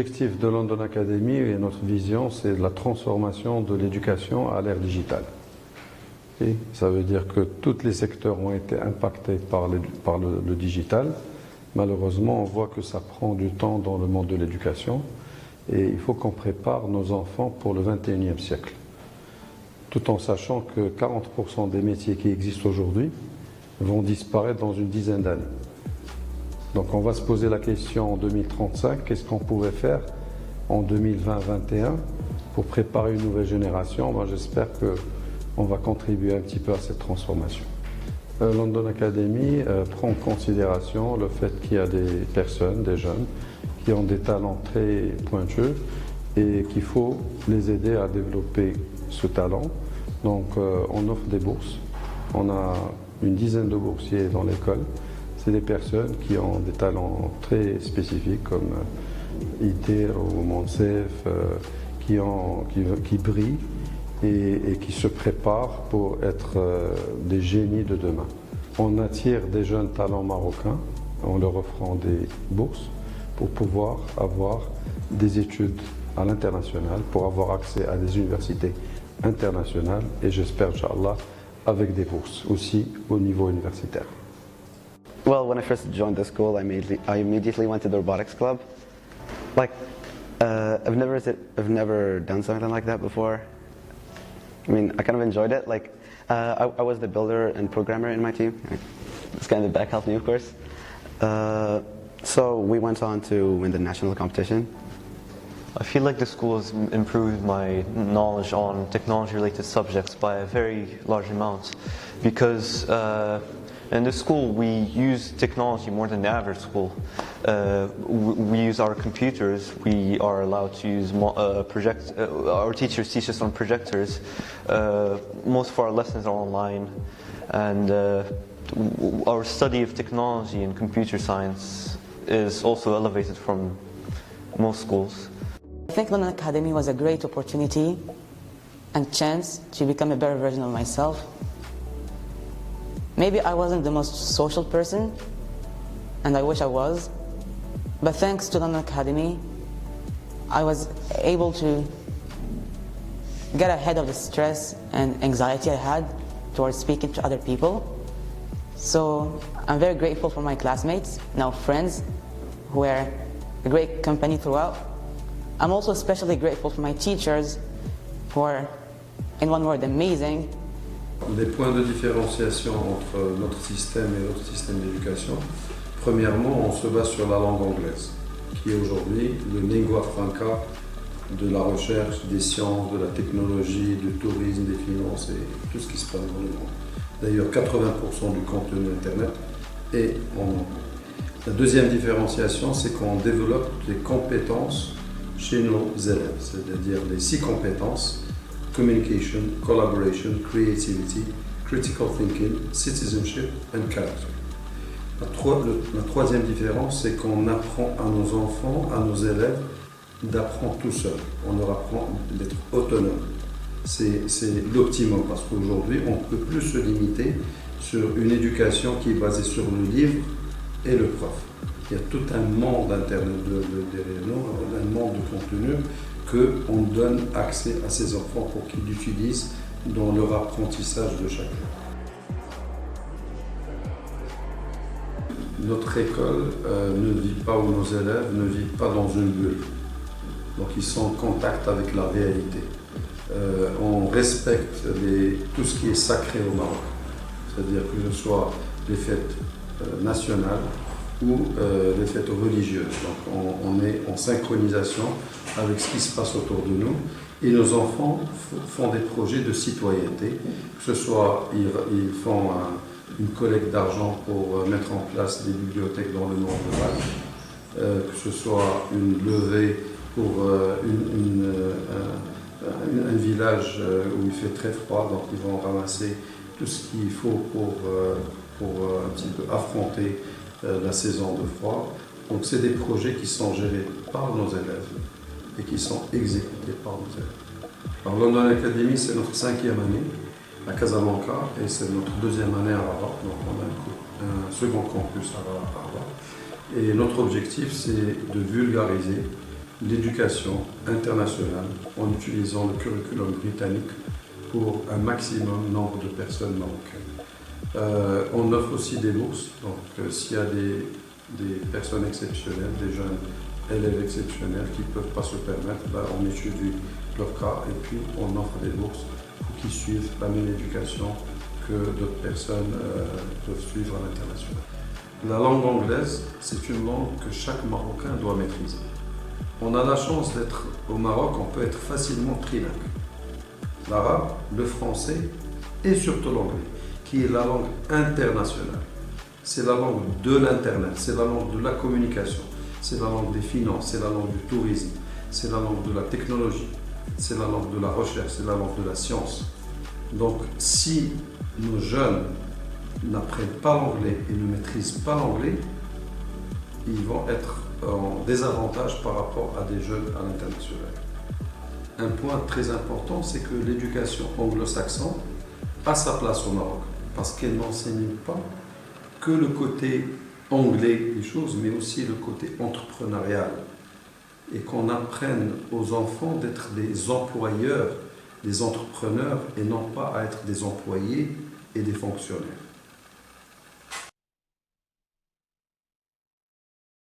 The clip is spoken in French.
L'objectif de London Academy et notre vision, c'est la transformation de l'éducation à l'ère digitale. Et ça veut dire que tous les secteurs ont été impactés par le digital. Malheureusement, on voit que ça prend du temps dans le monde de l'éducation et il faut qu'on prépare nos enfants pour le 21e siècle. Tout en sachant que 40% des métiers qui existent aujourd'hui vont disparaître dans une dizaine d'années. Donc on va se poser la question en 2035, qu'est-ce qu'on pouvait faire en 2020-2021 pour préparer une nouvelle génération. Moi, j'espère qu'on va contribuer un petit peu à cette transformation. London Academy prend en considération le fait qu'il y a des personnes, des jeunes, qui ont des talents très pointus et qu'il faut les aider à développer ce talent. Donc on offre des bourses. On a une dizaine de boursiers dans l'école. C'est des personnes qui ont des talents très spécifiques comme ITER ou Monsef, qui brillent et qui se préparent pour être des génies de demain. On attire des jeunes talents marocains en leur offrant des bourses pour pouvoir avoir des études à l'international, pour avoir accès à des universités internationales et j'espère, Inch'Allah, avec des bourses aussi au niveau universitaire. Well, when I first joined the school, I immediately went to the robotics club. I've never done something like that before. I mean, I kind of enjoyed it. I was the builder and programmer in my team. This guy in the back helped me, of course. So we went on to win the national competition. I feel like the school has improved my knowledge on technology-related subjects by a very large amount because in this school we use technology more than the average school. We use our computers, we are allowed to use our teachers teach us on projectors. Most of our lessons are online and our study of technology and computer science is also elevated from most schools. I think London Academy was a great opportunity and chance to become a better version of myself. Maybe I wasn't the most social person, and I wish I was, but thanks to London Academy, I was able to get ahead of the stress and anxiety I had towards speaking to other people. So I'm very grateful for my classmates, now friends, who were a great company throughout. I'm also especially grateful for my teachers, who are, in one word, amazing. Les points de différenciation entre notre système et l'autre système d'éducation, premièrement, on se base sur la langue anglaise, qui est aujourd'hui le lingua franca de la recherche, des sciences, de la technologie, du tourisme, des finances et tout ce qui se passe dans le monde. D'ailleurs, 80% du contenu Internet est en anglais. La deuxième différenciation, c'est qu'on développe des compétences chez nos élèves, c'est-à-dire les 6 compétences: communication, collaboration, creativity, critical thinking, citizenship and character. La troisième différence, c'est qu'on apprend à nos enfants, à nos élèves, d'apprendre tout seul. On leur apprend d'être autonome. C'est l'optimum parce qu'aujourd'hui, on ne peut plus se limiter sur une éducation qui est basée sur le livre et le prof. Il y a tout un monde Internet derrière nous, un monde de contenu qu'on donne accès à ces enfants pour qu'ils l'utilisent dans leur apprentissage de chaque jour. Notre école ne vit pas, ou nos élèves ne vivent pas dans une bulle. Donc ils sont en contact avec la réalité. On respecte tout ce qui est sacré au Maroc, c'est-à-dire que ce soit les fêtes nationales ou les fêtes religieuses. Donc on est en synchronisation avec ce qui se passe autour de nous et nos enfants font des projets de citoyenneté, que ce soit ils font une collecte d'argent pour mettre en place des bibliothèques dans le nord de Bâle, que ce soit une levée pour un village où il fait très froid, donc ils vont ramasser tout ce qu'il faut pour un petit peu affronter la saison de froid. Donc c'est des projets qui sont gérés par nos élèves et qui sont exécutés par nos élèves. Alors London Academy, c'est notre 5e année à Casablanca et c'est notre 2e année à Rabat. Donc on a un second campus à Rabat. Et notre objectif, c'est de vulgariser l'éducation internationale en utilisant le curriculum britannique pour un maximum nombre de personnes marocaines. On offre aussi des bourses, donc s'il y a des personnes exceptionnelles, des jeunes élèves exceptionnels qui ne peuvent pas se permettre, on étudie leur cas et puis on offre des bourses pour qu'ils suivent la même éducation que d'autres personnes peuvent suivre à l'international. La langue anglaise, c'est une langue que chaque Marocain doit maîtriser. On a la chance d'être au Maroc, on peut être facilement trilingue. L'arabe, le français et surtout l'anglais, qui est la langue internationale. C'est la langue de l'Internet, c'est la langue de la communication, c'est la langue des finances, c'est la langue du tourisme, c'est la langue de la technologie, c'est la langue de la recherche, c'est la langue de la science. Donc si nos jeunes n'apprennent pas l'anglais et ne maîtrisent pas l'anglais, ils vont être en désavantage par rapport à des jeunes à l'international. Un point très important, c'est que l'éducation anglo-saxonne a sa place au Maroc, parce qu'elle n'enseigne pas que le côté anglais des choses, mais aussi le côté entrepreneurial. Et qu'on apprenne aux enfants d'être des employeurs, des entrepreneurs, et non pas à être des employés et des fonctionnaires.